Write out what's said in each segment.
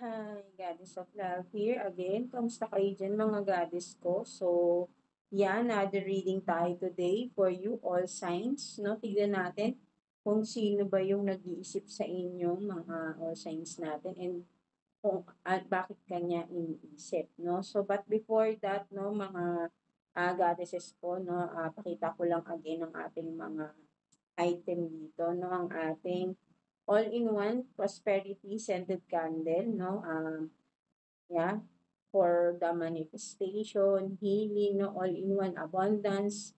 Hi, Goddess of Love here again. Kamusta kayo dyan mga goddess ko? So, yan, another reading tayo today for you, all signs. No? Tignan natin kung sino ba yung nag-iisip sa inyo, mga all signs natin, and kung at bakit kanya iniisip. No? So, but before that, no, mga goddesses ko, no, pakita ko lang again ang ating mga item dito, no, ang ating all-in-one prosperity scented candle, no, yeah, for the manifestation, healing, no, all-in-one abundance,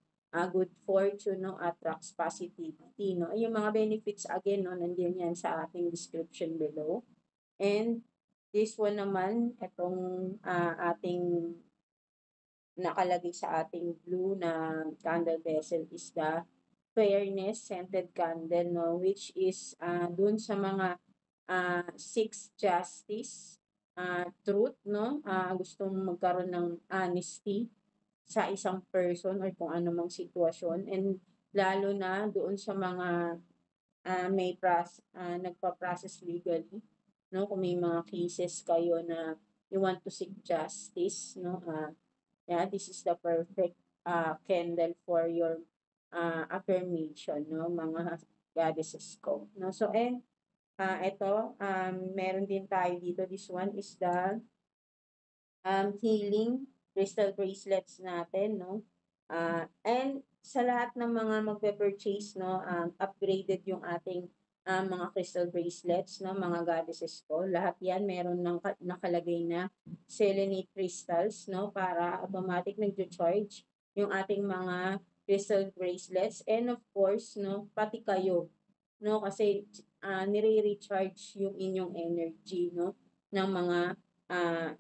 good fortune, no, attracts positivity, no. Yung mga benefits again, no, nandiyan yan sa ating description below. And this one naman, itong ating nakalagay sa ating blue na candle vessel is the fairness scented candle, no, which is dun sa mga six justice, truth, no, gustong magkaroon ng honesty sa isang person or kung ano mang sitwasyon, and lalo na doon sa mga nagpa-process legally, no, kung may mga cases kayo na you want to seek justice, no, yeah, this is the perfect candle for your affirmation, no, mga goddesses ko, no. So, and ito, meron din tayo dito. This one is the healing crystal bracelets natin, no? And sa lahat ng mga magpe-purchase, no, upgraded yung ating mga crystal bracelets, no, mga goddesses ko. Lahat yan meron ng nakalagay na selenite crystals, no, para automatic nag-charge yung ating mga crystal bracelets. And of course, no, pati kayo, no, kasi nire-recharge yung inyong energy, no, ng mga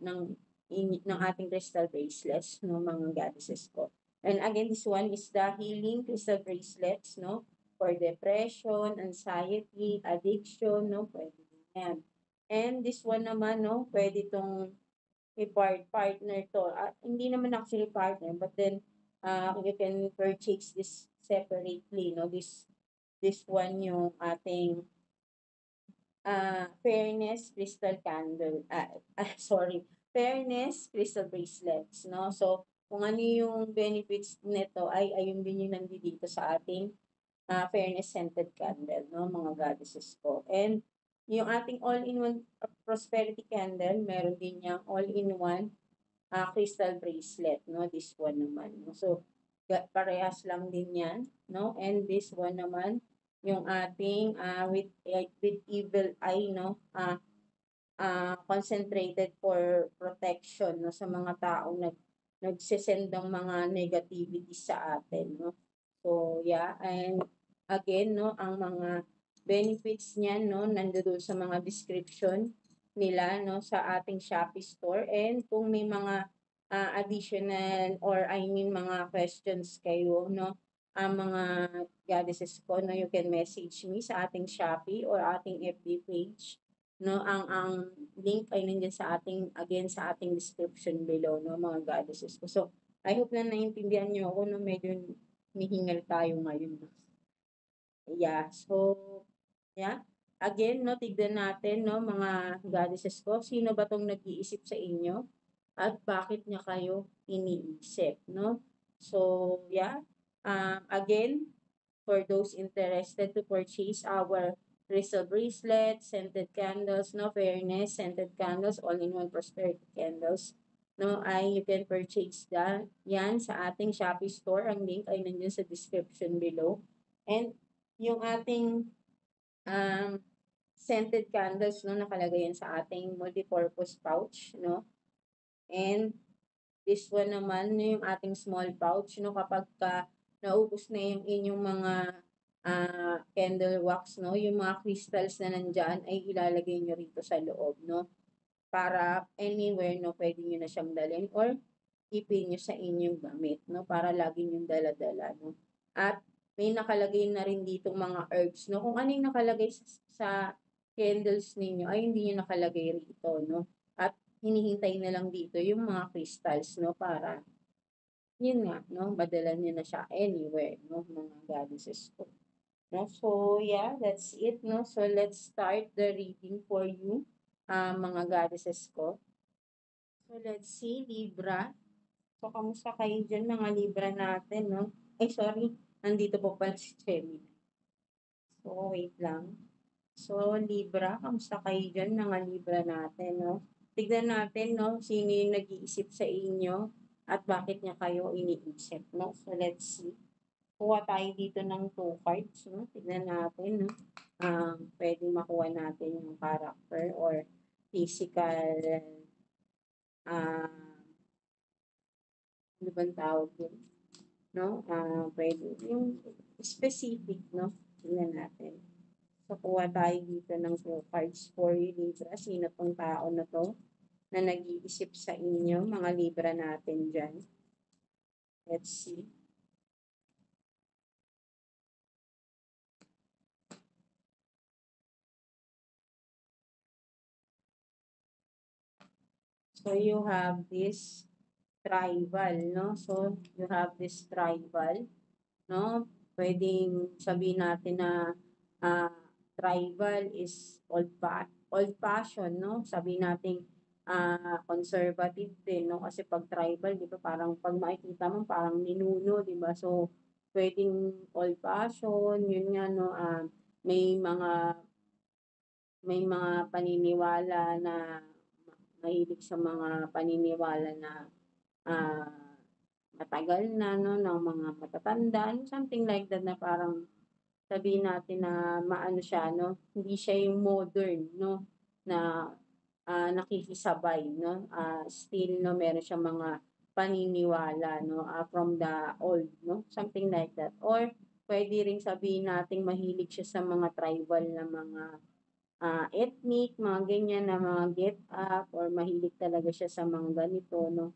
ng ating crystal bracelets, no, mga goddesses ko. And again, this one is the healing crystal bracelets, no, for depression, anxiety, addiction, no, pwede din yan. And this one naman, no, pwede itong partner to. Hindi naman actually partner, but then you can purchase this separately, no, this one yung ating fairness crystal candle, sorry, fairness crystal bracelets, no? So, kung ano yung benefits nito ay ayun din yung nandito sa ating fairness scented candle, no, mga goddesses ko. And yung ating all-in-one prosperity candle, meron din yung all-in-one crystal bracelet, no? This one naman, no? So, parehas lang din yan, no? And this one naman, yung ating with evil eye, no, concentrated for protection, no, sa mga taong nagsisend ng mga negativity sa atin, no. So yeah, and again, no, ang mga benefits niyan, no, nandoon sa mga description nila, no, sa ating Shopee store. And kung may mga additional or I mean mga questions kayo, no, ang mga goddesses ko, no, you can message me sa ating Shopee or ating FB page, no. Ang link ay nandiyan sa ating, again, sa ating description below, no, mga goddesses ko. So, I hope na naiintindihan niyo ako, no, medyo nihingal tayo ngayon. Yeah, so, yeah. Again, no, tignan natin, no, mga goddesses ko, sino ba tong nag-iisip sa inyo at bakit niya kayo iniisip, no? So, yeah. Again, for those interested to purchase our crystal bracelets, scented candles, no, fairness, scented candles, all-in-one prosperity candles, no, ay you can purchase yan sa ating Shopee store. Ang link ay nandiyan sa description below. And yung ating um, scented candles, no, nakalagay yan sa ating multi-purpose pouch, no. And this one naman, no, yung ating small pouch, no, kapag naubos na yung inyong mga candle wax, no, yung mga crystals na nandyan ay ilalagay nyo rito sa loob, no, para anywhere, no, pwede nyo na siyang dalhin or ipin nyo sa inyong gamit, no, para lagi nyo dala-dala, no. At may nakalagay na rin dito mga herbs, no. Kung ano yung nakalagay sa candles ninyo ay hindi nyo nakalagay rito, no. At hinihintay na lang dito yung mga crystals, no, para yun nga, no, madala nyo na siya anywhere, no, mga goddesses ko. No, so yeah, that's it, no. So let's start the reading for you. mga goddesses ko. So, let's see, Libra. So, kamusta kayo dyan, mga Libra natin, no? Ay, sorry. Nandito po pala si Gemini. So, wait lang. So, Libra, kamusta kayo dyan, mga Libra natin, no? Tignan natin, no, sino yung nag-iisip sa inyo at bakit niya kayo iniisip, no? So, let's see. Kuha tayo dito ng 2 cards, no? Tignan natin, no? Pwedeng makuha natin yung character or physical, ah, ano bang tawag yun? No? Pwede yung specific, no? Tignan natin. So, kuha tayo dito ng 2 cards for you, Libra. Sino tong tao na to na nag-iisip sa inyo, mga Libra natin dyan? Let's see. So, you have this tribal, no? So, you have this tribal, no? Pwedeng sabihin natin na tribal is old fashion, no? Sabihin natin conservative din, no? Kasi pag tribal, di ba, parang pag makikita mo, parang ninuno, di ba? So, pwedeng old fashion, yun nga, no? May mga paniniwala na mahilig sa mga paniniwala na ah, matagal na, no, ng mga matatanda, something like that, na parang sabihin natin na maano siya, no, hindi siya yung modern, no, na nakikisabay, no, still, no, meron siya mga paniniwala, no, from the old, no, something like that. Or pwede ring sabihin natin mahilig siya sa mga tribal na mga ethnic, mga ganyan na mga get up, or mahilig talaga siya sa mga ganito, no?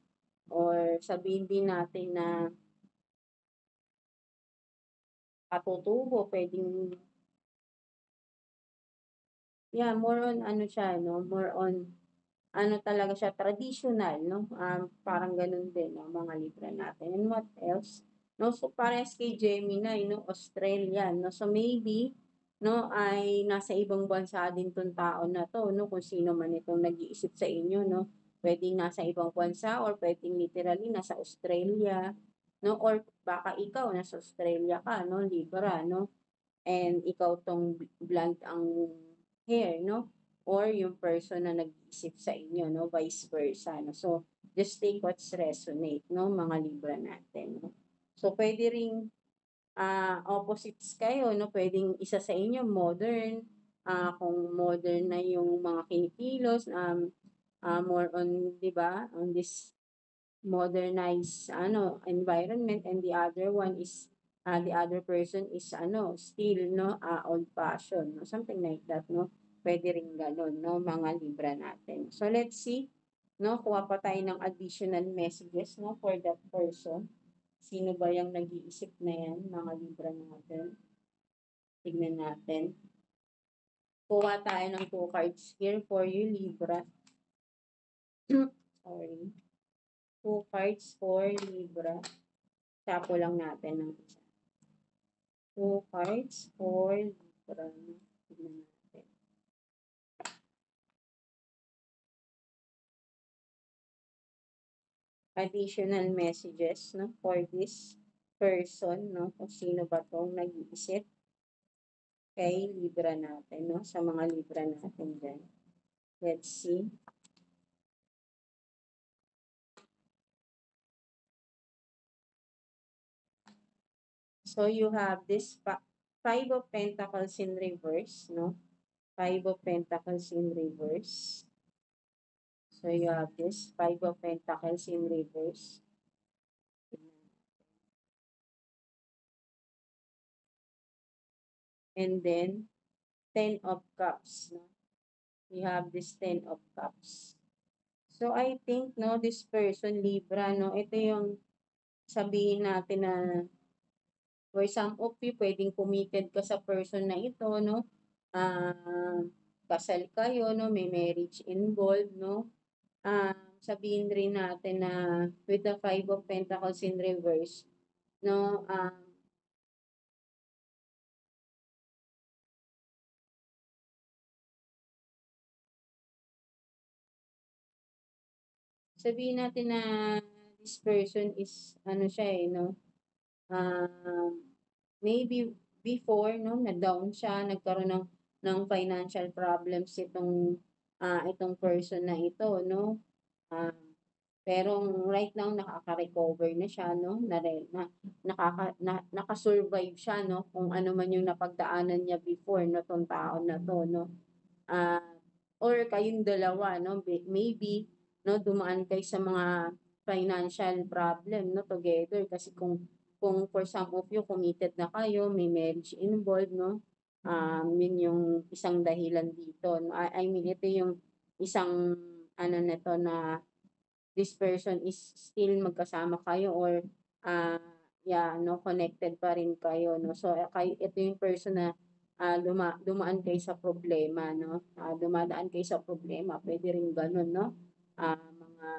Or sabihin din natin na katutubo, pwedeng, yeah, more on ano siya, no? More on, ano talaga siya, traditional, no? Parang ganun din, no? Mga Libra natin. And what else? No, so parehas kay Gemini, no? Australian, no? So maybe, no, ay nasa ibang bansa din tong tao na to, no? Kung sino man itong nag-iisip sa inyo, no? Pwedeng nasa ibang bansa or pwedeng literally nasa Australia, no? Or baka ikaw nasa Australia ka, no? Libra, no? And ikaw tong blonde ang hair, no? Or yung person na nag-iisip sa inyo, no? Vice versa, no? So, just take what's resonate, no? Mga Libra natin, no? So, pwede ring opposites kayo, no? Pwedeng isa sa inyo modern, kung modern na yung mga kinikilos, more on, di ba, on this modernized environment, and the other person is still, no, old fashioned, no, something like that, no. Pwede ring ganun, no, mga Libra natin. So let's see, no, kuha pa tayo ng additional messages, no, for that person. Sino ba yung nag-iisip na yan, mga Libra natin? Tignan natin. Kuha tayo ng 2 cards here for you, Libra. Sorry. 2 cards for Libra. Tapo lang natin ng isa. 2 cards for Libra. Tignan natin. Additional messages, no, for this person, no, kung sino ba tong nag-iisip kay Libra natin, no, sa mga Libra natin dyan. Let's see. So, you have this 5 of Pentacles in reverse, no? 5 of Pentacles in reverse. So, you have this 5 of Pentacles in reverse. And then, 10 of Cups, no? You have this 10 of Cups. So, I think, no, this person, Libra, no, ito yung sabihin natin na for some of you, pwedeng committed ka sa person na ito, no? Kasal kayo, no? May marriage involved, no? Sabihin rin natin na with the 5 of Pentacles in reverse, no? sabihin natin na this person is ano siya, eh, 'no, maybe before 'no, na-down siya, nagkaroon ng financial problems itong person na ito 'no. Ah, pero right now nakaka-recover na siya 'no, naka-survive siya 'no, kung ano man yung napagdaanan niya before 'no, 'tong tao na 'to 'no. Ah, or kayong dalawa 'no, maybe 'no, dumaan kayo sa mga financial problem 'no, together kasi kung for some of you committed na kayo, may marriage involved 'no, yun yung isang dahilan dito 'no. I mean ito yung isang ano nito na this person is still magkasama kayo or ah, yeah, no, connected pa rin kayo, no? So, ito yung person na dumaan kayo sa problema, no? Dumadaan kayo sa problema, pwede rin ganun, no? Mga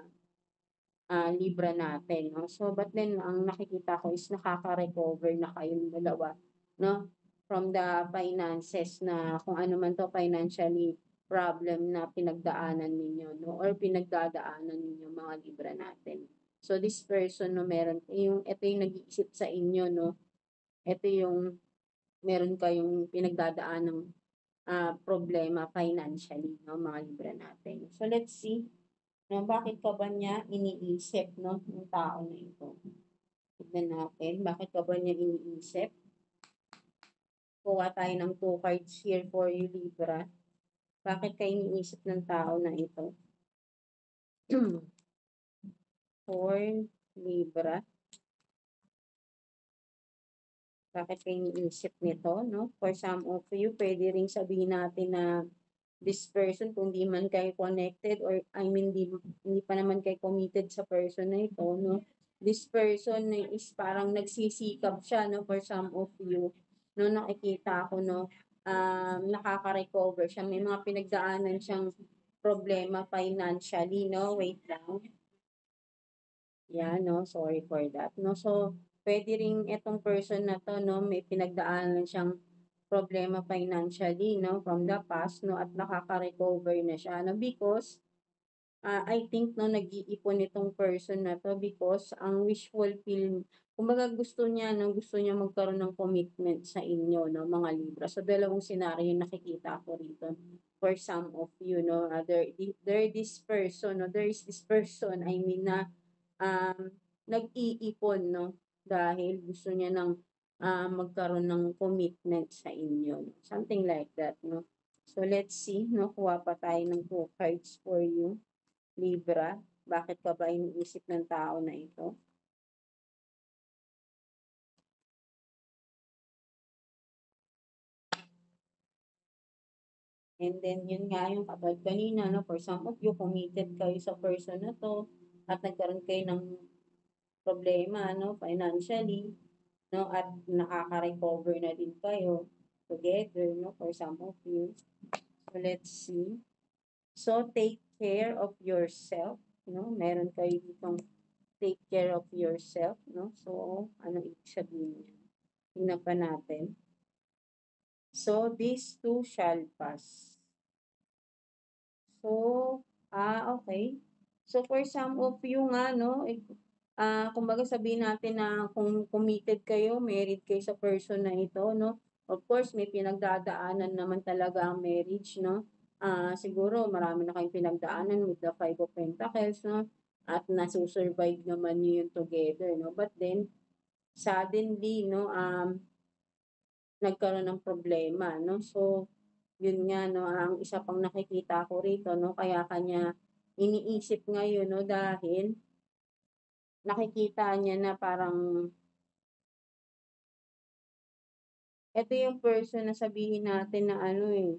libra natin, no? So, but then, ang nakikita ko is nakaka-recover na kayong dalawa, no? From the finances na kung ano man to financially problem na pinagdaanan ninyo, no? Or pinagdadaanan ninyo mga libra natin. So, this person, no, ito yung nag-iisip sa inyo, no? Ito yung meron kayong pinagdadaan ng problema financially, no, mga libra natin. So, let's see na bakit ka ba niya iniisip, no, yung tao na ito. Tignan natin, bakit ka ba niya iniisip? Kuha tayo ng 2 cards here for you, Libra. Bakit ka iniisip ng tao na ito? For Libra. Bakit ka iniisip nito, no? For some of you, pwede ring sabihin natin na this person, kung di man kayo connected or I mean, hindi pa naman kayo committed sa person na ito, no? This person is parang nagsisikap siya, no? For some of you, no? Nakikita ko, no? Nakaka-recover siya. May mga pinagdaanan siyang problema financially, no? Wait lang. Yeah, no? Sorry for that, no? So, pwede ring itong person na to, no? May pinagdaanan siyang problema financially, no, from the past, no, at nakaka-recover na siya, no, because I think, no, nag-iipon itong person na to because ang wish fulfill, kumbaga gusto niya magkaroon ng commitment sa inyo, no, mga Libra. So, dalawang senaryo yung nakikita ko rito for some of you, no, there this person, no, there is this person, I mean na nag-iipon, no, dahil gusto niya magkaroon ng commitment sa inyo, no? Something like that, no? So, let's see, no? Kuha pa tayo ng 2 cards for you, Libra. Bakit ka ba iniisip ng tao na ito? And then, yun nga yung katulad kanina, no? For some of you, committed kayo sa person na to at nagkaroon kayo ng problema, no? Financially, no? At nakaka-recover na din kayo together, no? For some of you. So, let's see. So, take care of yourself, no? Meron kayo ditong take care of yourself, no? So, ano ibig sabihin niya? Tingnan pa natin. So, these two shall pass. So, okay. So, for some of you nga, no, kumbaga sabihin natin na kung committed kayo, married kayo sa person na ito, no, of course, may pinagdadaanan naman talaga ang marriage, no. Siguro marami na kayong pinagdaanan with the 5 of Pentacles, no, at nasusurvive naman niyo yun together, no. But then, suddenly, no, nagkaroon ng problema, no. So, yun nga, no, ang isa pang nakikita ko rito, no, kaya kanya iniisip ngayon, no, dahil nakikita niya na parang ito yung person na sabihin natin na ano eh,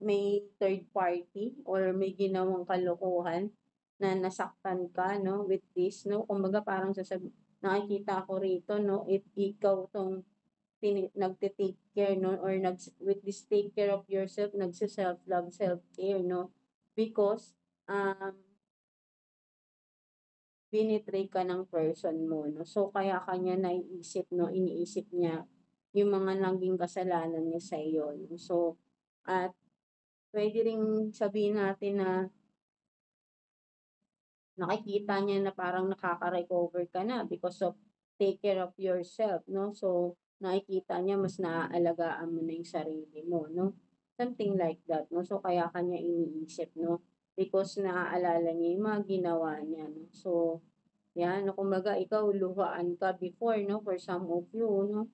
may third party or may ginawang kalokohan na nasaktan ka, no, with this, no, kumbaga parang nakikita ko rito, no, if ikaw tong nagte-take care, no, or with this take care of yourself, nagse-self-love, self-care, no, because, binitray ka ng person mo, no? So, kaya kanya naiisip, no? Iniisip niya yung mga naging kasalanan niya sa iyo, no? So, at pwede ring sabihin natin na nakikita niya na parang nakaka-recover ka na because of take care of yourself, no? So, nakikita niya mas naaalagaan mo na yung sarili mo, no? Something like that, no? So, kaya kanya iniisip, no? Because naaalala niya yung mga ginawa niya, no? So, yan, no? Kumbaga, ikaw, luhaan ka before, no? For some of you, no?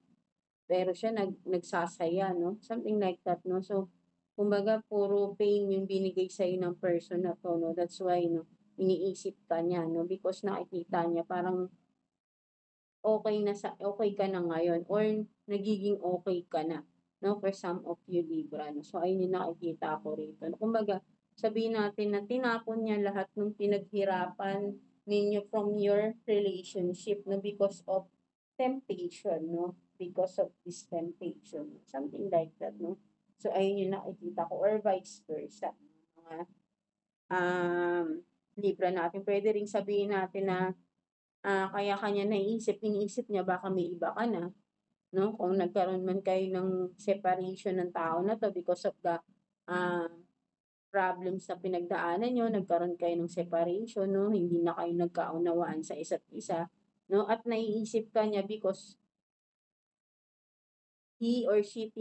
Pero siya nagsasaya, no? Something like that, no? So, kumbaga, puro pain yung binigay sa'yo ng person na to, no? That's why, no? Iniisip ka niya, no? Because nakikita niya parang okay ka na ngayon or nagiging okay ka na, no? For some of you Libra, no? So, ayun yung nakikita ko rito. Kumbaga, sabihin natin na tinapon niya lahat ng pinaghirapan ninyo from your relationship, no? Because of temptation, no? Because of this temptation. Something like that, no? So, ayun yung nakikita ko or vice versa. Mga Libra natin. Pwede ring sabihin natin na kaya kanya iniisip niya baka may iba ka na, no? Kung nagkaroon man kayo ng separation ng tao na to because of the ah, problems na pinagdaanan niyo, nagkaroon kayo ng separation, no? Hindi na kayo nagkaunawaan sa isa't isa, no? At naiisip ka niya because he or she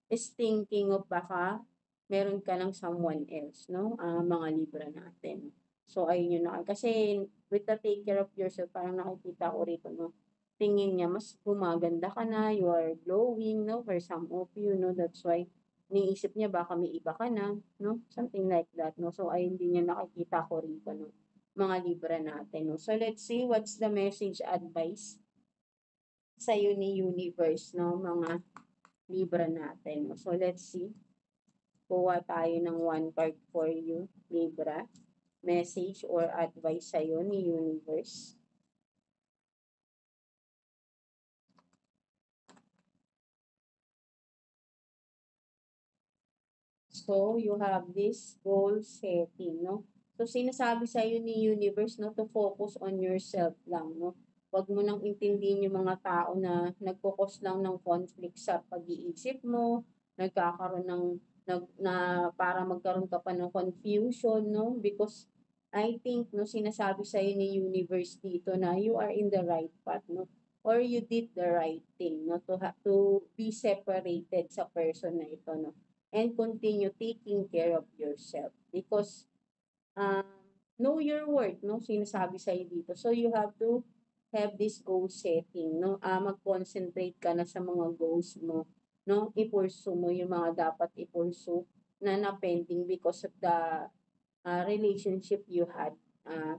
is thinking of baka meron ka ng someone else, no? Mga Libra natin. So, ayun yun na. Kasi, with the take care of yourself, parang nakikita ko rito, no? Tingin niya, mas gumaganda ka na, you are glowing, no? For some of you, no? That's why, niisip niya, baka may iba ka na, no? Something like that, no? So, ayun din yung nakikita ko rito, no? Mga Libra natin, no? So, let's see, what's the message advice sa'yo ni Universe, no? Mga Libra natin, no? So, let's see. Kuha tayo ng one card for you, Libra. Message or advice sa'yo ni Universe. So, you have this goal setting, no? So, sinasabi sa'yo ni Universe, no, to focus on yourself lang, no? Huwag mo nang intindihin yung mga tao na nagkukos lang ng conflict sa pag-iisip mo, nagkakaroon ng, na para magkaroon ka pa ng confusion, no? Because I think, no, sinasabi sa'yo ni Universe dito na you are in the right path, no? Or you did the right thing, no? To be separated sa person na ito, no? And continue taking care of yourself because um, know your worth, no? Sinasabi sa'yo dito. So, you have to have this goal setting, no? Mag-concentrate ka na sa mga goals mo, no? I-pursue mo yung mga dapat i-pursue na pending because of the relationship you had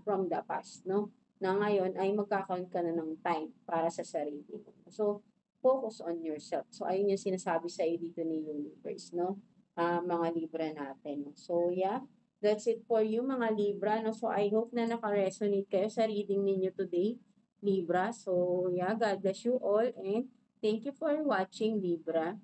from the past, no? Na ngayon ay magkakaroon ka na ng time para sa sarili mo. So, focus on yourself. So, ayun yung sinasabi sa iyo dito ni Universe, no? Mga Libra natin. So, yeah, that's it for you, mga Libra, no? So, I hope na naka-resonate kayo sa reading ninyo today, Libra. So, yeah, God bless you all and thank you for watching, Libra.